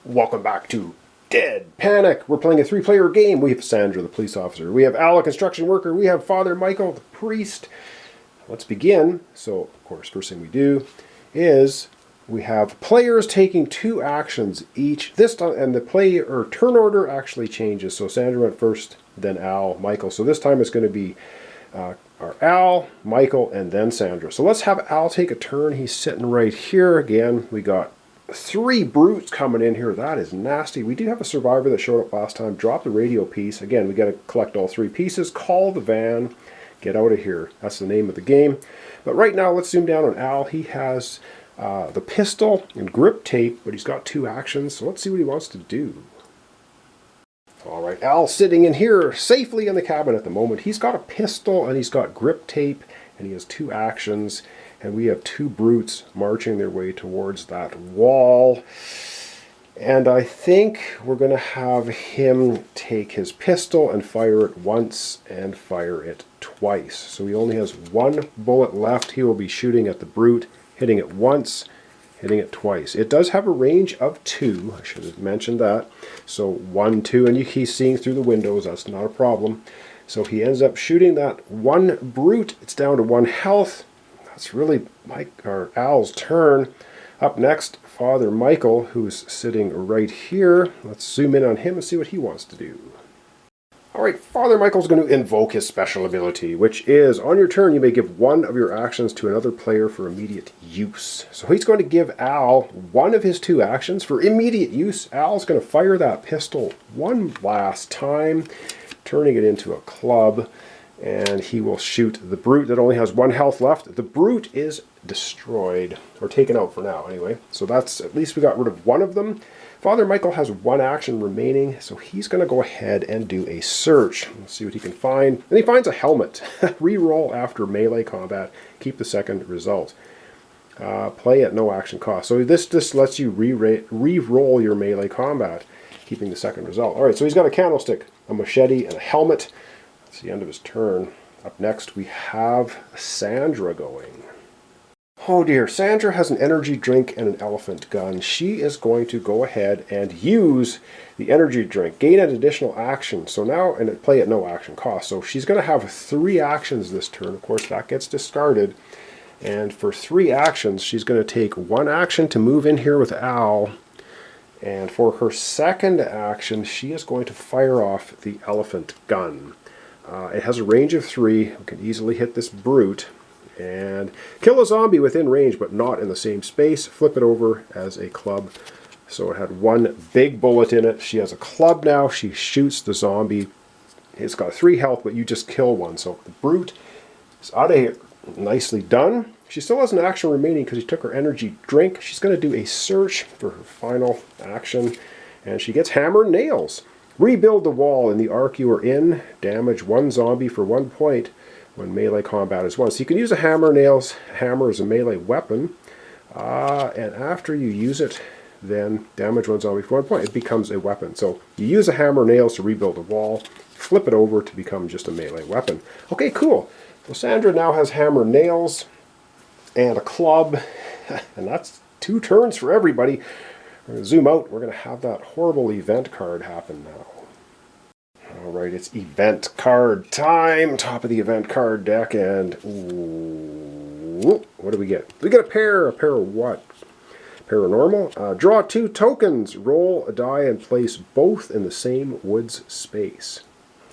Welcome back to Dead Panic. We're playing a three-player game. We have Sandra, the police officer. We have Al, a construction worker. We have Father Michael, the priest. Let's begin. So, of course, first thing we do is we have players taking two actions each. This time, and the play or turn order actually changes. So Sandra went first, then Al, Michael. So this time it's going to be our Al, Michael, and then Sandra. So let's have Al take a turn. He's sitting right here. Again, we got three brutes coming in here. That is nasty. We do have a survivor that showed up last time. Drop the radio piece. Again, we got to collect all three pieces. Call the van. Get out of here. That's the name of the game. But right now, let's zoom down on Al. He has the pistol and grip tape, but he's got two actions. So let's see what he wants to do. All right, Al's sitting in here safely in the cabin at the moment. He's got a pistol and he's got grip tape and he has two actions. And we have two brutes marching their way towards that wall. And I think we're going to have him take his pistol and fire it once and fire it twice. So he only has one bullet left. He will be shooting at the brute, hitting it once, hitting it twice. It does have a range of 2. I should have mentioned that. So 1, 2, and he's seeing through the windows. That's not a problem. So he ends up shooting that one brute. It's down to 1 health. It's really Mike or Al's turn. Up next, Father Michael, who's sitting right here. Let's zoom in on him and see what he wants to do. All right, Father Michael's going to invoke his special ability, which is, on your turn, you may give one of your actions to another player for immediate use. So he's going to give Al one of his two actions for immediate use. Al's going to fire that pistol one last time, turning it into a club. And he will shoot the brute that only has 1 health left. The brute is destroyed, or taken out for now anyway. So that's, at least we got rid of one of them. Father Michael has 1 action remaining, so he's going to go ahead and do a search. Let's see what he can find. And he finds a helmet. Reroll after melee combat. Keep the second result. Play at no action cost. So this just lets you re-roll your melee combat, keeping the second result. Alright, so he's got a candlestick, a machete, and a helmet. It's the end of his turn. Up next, we have Sandra going. Oh dear, Sandra has an energy drink and an elephant gun. She is going to go ahead and use the energy drink, gain an additional action. So now, and play at no action cost. So she's going to have 3 actions this turn. Of course, that gets discarded. And for 3 actions, she's going to take 1 action to move in here with Al. And for her second action, she is going to fire off the elephant gun. It has a range of 3. We can easily hit this brute and kill a zombie within range, but not in the same space. Flip it over as a club. So it had 1 big bullet in it. She has a club now. She shoots the zombie. It's got 3 health, but you just kill one. So the brute is out of here. Nicely done. She still has an action remaining because she took her energy drink. She's going to do a search for her final action, and she gets hammer and nails. Rebuild the wall in the arc you are in. Damage 1 zombie for 1 point when melee combat is won. So you can use a hammer nails. Hammer is a melee weapon. And after you use it, then damage 1 zombie for 1 point. It becomes a weapon. So you use a hammer nails to rebuild a wall. Flip it over to become just a melee weapon. Okay, cool. So Sandra now has hammer nails and a club. And that's 2 turns for everybody. We're going to zoom out. We're going to have that horrible event card happen now. Alright, it's event card time. Top of the event card deck, and ooh, what do we get? We get a pair. A pair of what? Paranormal. Draw 2 tokens. Roll a die and place both in the same woods space.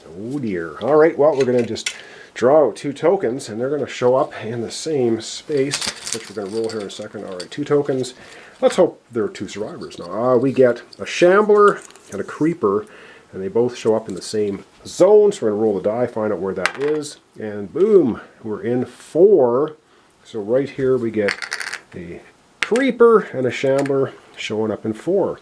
Oh dear. Alright, well, we're going to just draw out 2 tokens, and they're going to show up in the same space, which we're going to roll here in a second. Alright, 2 tokens. Let's hope there are 2 survivors now. We get a shambler and a creeper, and they both show up in the same zone. So we're going to roll the die, find out where that is, and boom, we're in 4. So right here we get a creeper and a shambler showing up in 4.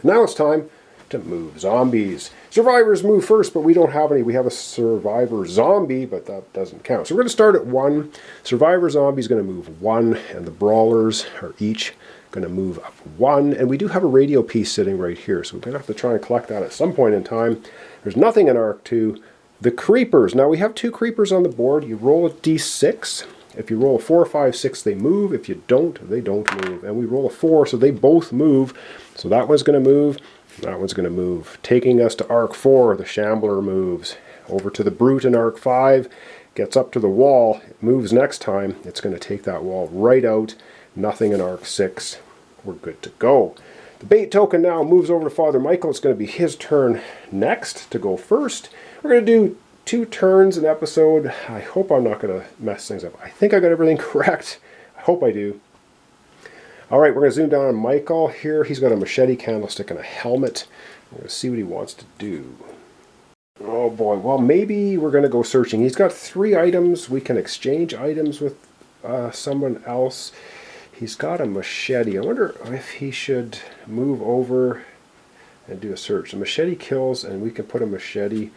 Now it's time to move zombies. Survivors move first, but we don't have any. We have a survivor zombie, but that doesn't count. So we're going to start at 1. Survivor zombie is going to move 1, and the brawlers are each going to move up 1, and we do have a radio piece sitting right here, so we're going to have to try and collect that at some point in time. There's nothing in Arc 2. The creepers. Now we have 2 creepers on the board. You roll a d6, If you roll a 4, 5, 6, they move. If you don't, they don't move. And we roll a 4, so they both move. So that one's going to move. That one's going to move. Taking us to arc 4, the Shambler moves. Over to the Brute in arc 5. Gets up to the wall. It moves next time. It's going to take that wall right out. Nothing in arc 6. We're good to go. The bait token now moves over to Father Michael. It's going to be his turn next to go first. We're going to do 2 turns an episode. I hope I'm not going to mess things up. I think I got everything correct. I hope I do. All right, we're going to zoom down on Michael here. He's got a machete candlestick and a helmet. We're going to see what he wants to do. Oh boy, well maybe we're going to go searching. He's got 3 items. We can exchange items with someone else. He's got a machete. I wonder if he should move over and do a search. The machete kills, and we can put a machete.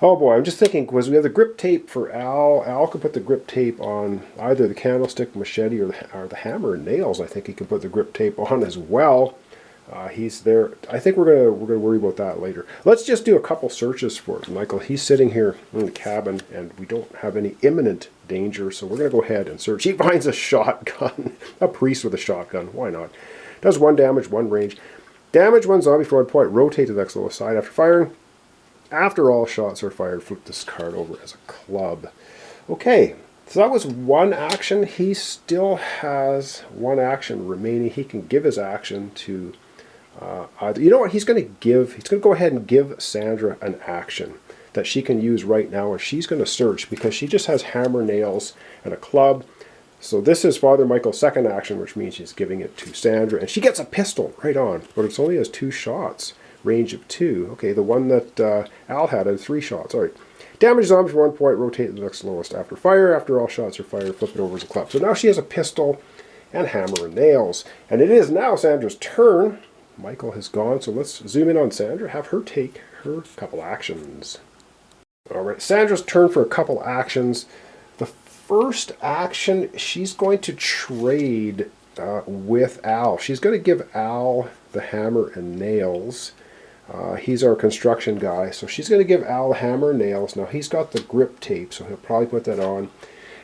Oh boy, I'm just thinking, because we have the grip tape for Al. Al can put the grip tape on either the candlestick, machete, or the hammer and nails. I think he can put the grip tape on as well. He's there. I think we're gonna worry about that later. Let's just do a couple searches for Michael. He's sitting here in the cabin, and we don't have any imminent danger, so we're gonna go ahead and search. He finds a shotgun, a priest with a shotgun. Why not? Does 1 damage, 1 range. Damage 1 zombie for 1 point. Rotate to the next lowest side after firing. After all shots are fired, flip this card over as a club. Okay, so that was 1 action. He still has 1 action remaining. He can give his action to either. You know what? He's going to go ahead and give Sandra an action that she can use right now, and she's going to search because she just has hammer, nails, and a club. So this is Father Michael's second action, which means she's giving it to Sandra, and she gets a pistol right on, but it only has 2 shots. Range of 2. Okay, the one that Al had 3 shots. All right. Damage zombie for 1 point. Rotate to the next lowest after fire. After all shots are fired, flip it over as a club. So now she has a pistol and hammer and nails. And it is now Sandra's turn. Michael has gone, so let's zoom in on Sandra. Have her take her couple actions. All right, Sandra's turn for a couple actions. The first action, she's going to trade with Al. She's going to give Al the hammer and nails. He's our construction guy, so she's going to give Al the hammer and nails. Now he's got the grip tape, so he'll probably put that on.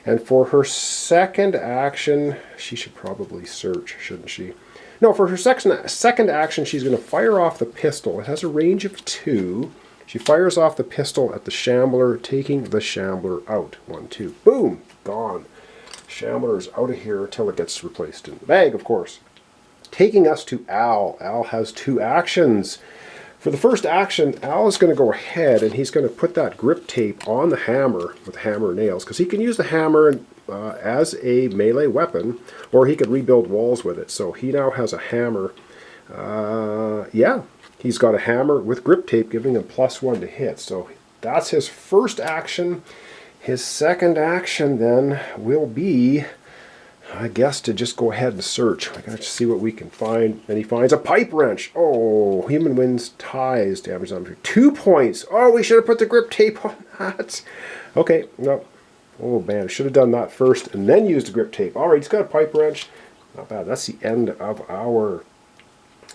And for her second action, she should probably search, shouldn't she? No, for her second action, she's going to fire off the pistol. It has a range of 2. She fires off the pistol at the Shambler, taking the Shambler out. 1, 2, boom, gone. Shambler's out of here until it gets replaced in the bag, of course. Taking us to Al. Al has 2 actions. For the first action, Al is going to go ahead and he's going to put that grip tape on the hammer with the hammer and nails, because he can use the hammer as a melee weapon, or he could rebuild walls with it. So he now has a hammer. Yeah, he's got a hammer with grip tape giving him +1 to hit. So that's his first action. His second action then will be, I guess, to just go ahead and search. I gotta see what we can find. And he finds a pipe wrench. Oh, human wins ties. Damage on 2 points. Oh, we should have put the grip tape on that. Okay, no. Oh man, I should have done that first and then used the grip tape. All right, he's got a pipe wrench. Not bad. That's the end of our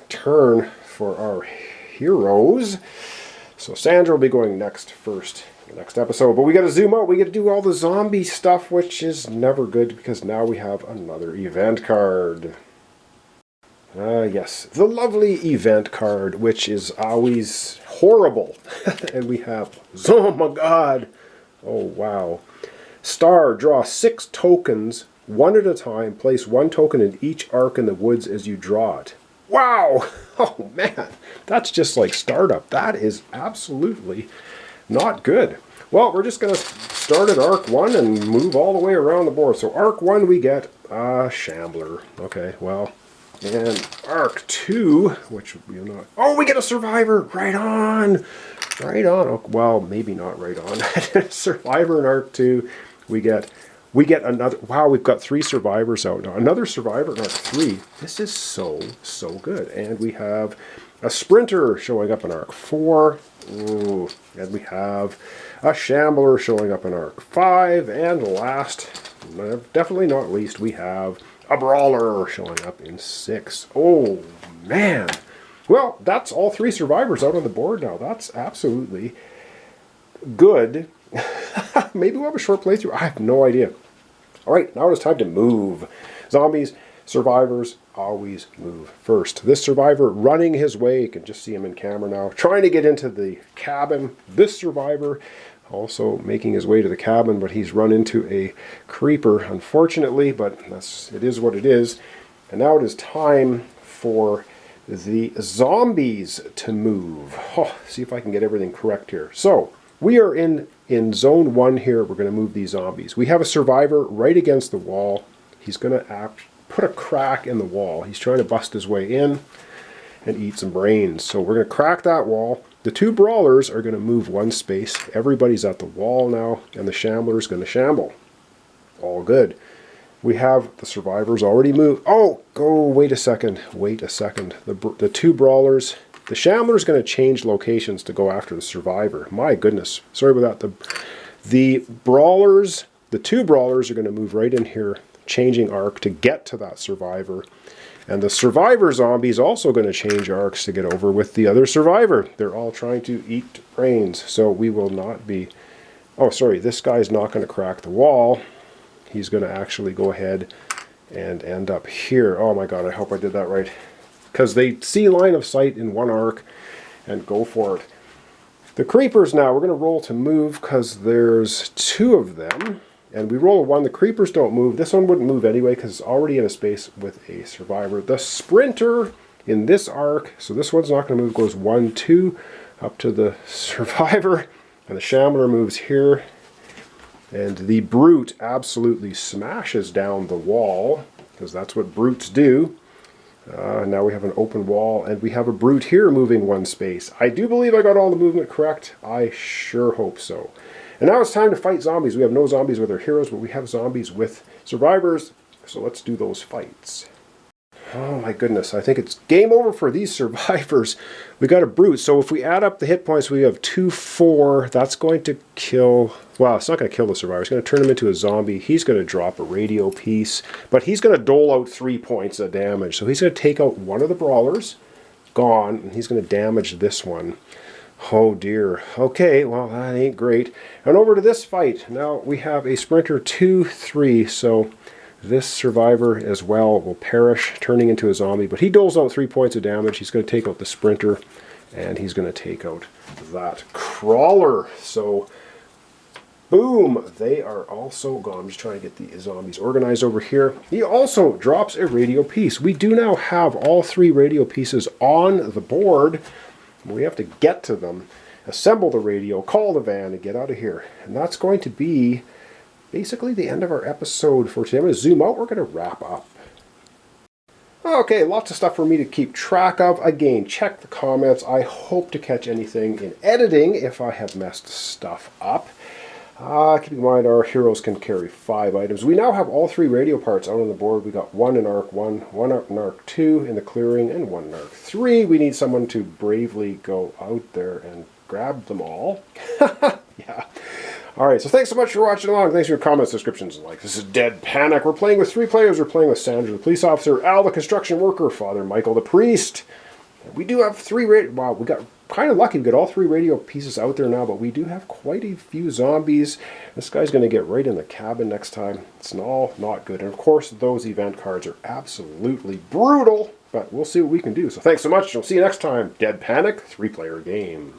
turn for our heroes. So Sandra will be going next first. Next episode, but we got to zoom out. We got to do all the zombie stuff, which is never good because now we have another event card. Yes, the lovely event card, which is always horrible. And we have, oh my god, oh wow. Star, draw 6 tokens, 1 at a time. Place 1 token in each arc in the woods as you draw it. Wow, oh man, that's just like startup. That is absolutely not good. Well, we're just going to start at arc 1 and move all the way around the board. So arc 1 we get a Shambler. Okay, well, and arc 2, which we not. Oh, we get a survivor. Right on. Right on. Oh, well, maybe not right on. Survivor in arc 2. We get another. Wow, we've got 3 survivors out now. Another survivor in arc 3. This is so good. And we have a sprinter showing up in arc 4. Ooh, and we have a Shambler showing up in arc 5, and last, definitely not least, we have a Brawler showing up in 6. Oh man, well, that's all 3 survivors out on the board now. That's absolutely good. Maybe we'll have a short playthrough. I have no idea. All right, now it's time to move. Zombies, survivors, always move first. This survivor running his way, you can just see him in camera now, trying to get into the cabin. This survivor also making his way to the cabin, but he's run into a creeper, unfortunately, but it is what it is. And now it is time for the zombies to move. Oh, see if I can get everything correct here. So, we are in zone 1 here. We're going to move these zombies. We have a survivor right against the wall. He's going to put a crack in the wall. He's trying to bust his way in and eat some brains. So we're going to crack that wall. The 2 brawlers are going to move 1 space. Everybody's at the wall now, and the shambler is going to shamble. All good. We have the survivors already moved. Oh, wait a second. Wait a second. The 2 brawlers. The shambler is going to change locations to go after the survivor. My goodness. Sorry about that. The brawlers, the 2 brawlers are going to move right in here, changing arc to get to that survivor. And the survivor zombie is also going to change arcs to get over with the other survivor. They're all trying to eat brains. So we will not be... Oh, sorry. This guy's not going to crack the wall. He's going to actually go ahead and end up here. Oh my god, I hope I did that right. Because they see line of sight in 1 arc and go for it. The creepers now, we're going to roll to move because there's 2 of them. And we roll a 1. The creepers don't move. This one wouldn't move anyway because it's already in a space with a survivor. The sprinter in this arc, so this one's not going to move, goes 1, 2 up to the survivor. And the shambler moves here. And the brute absolutely smashes down the wall because that's what brutes do. Now we have an open wall, and we have a brute here moving 1 space. I do believe I got all the movement correct. I sure hope so. And now it's time to fight zombies. We have no zombies with our heroes, but we have zombies with survivors. So let's do those fights. Oh my goodness, I think it's game over for these survivors. We got a brute, so if we add up the hit points, we have 2, 4. That's going to kill... Well, it's not going to kill the survivor. It's going to turn him into a zombie. He's going to drop a radio piece, but he's going to dole out 3 points of damage. So he's going to take out one of the brawlers. Gone, and he's going to damage this one. Oh dear. Okay, well, that ain't great. And over to this fight. Now we have a sprinter 2, 3, so... This survivor as well will perish, turning into a zombie, but he doles out 3 points of damage. He's going to take out the sprinter, and he's going to take out that crawler. So, boom, they are also gone. I'm just trying to get the zombies organized over here. He also drops a radio piece. We do now have all 3 radio pieces on the board. We have to get to them, assemble the radio, call the van, and get out of here. And that's going to be... basically the end of our episode for today. I'm going to zoom out. We're going to wrap up. Okay, lots of stuff for me to keep track of. Again, check the comments. I hope to catch anything in editing if I have messed stuff up. Keep in mind our heroes can carry 5 items. We now have all 3 radio parts out on the board. We got 1 in Arc 1, 1 in Arc 2 in the clearing, and 1 in Arc 3. We need someone to bravely go out there and grab them all. Yeah. Alright, so thanks so much for watching along. Thanks for your comments, subscriptions, and likes. This is Dead Panic. We're playing with 3 players. We're playing with Sandra, the police officer, Al, the construction worker, Father Michael, the priest. We do have 3 radio... Wow, we got kind of lucky. We got all 3 radio pieces out there now, but we do have quite a few zombies. This guy's going to get right in the cabin next time. It's all not good. And of course, those event cards are absolutely brutal, but we'll see what we can do. So thanks so much. We'll see you next time. Dead Panic, 3-player game.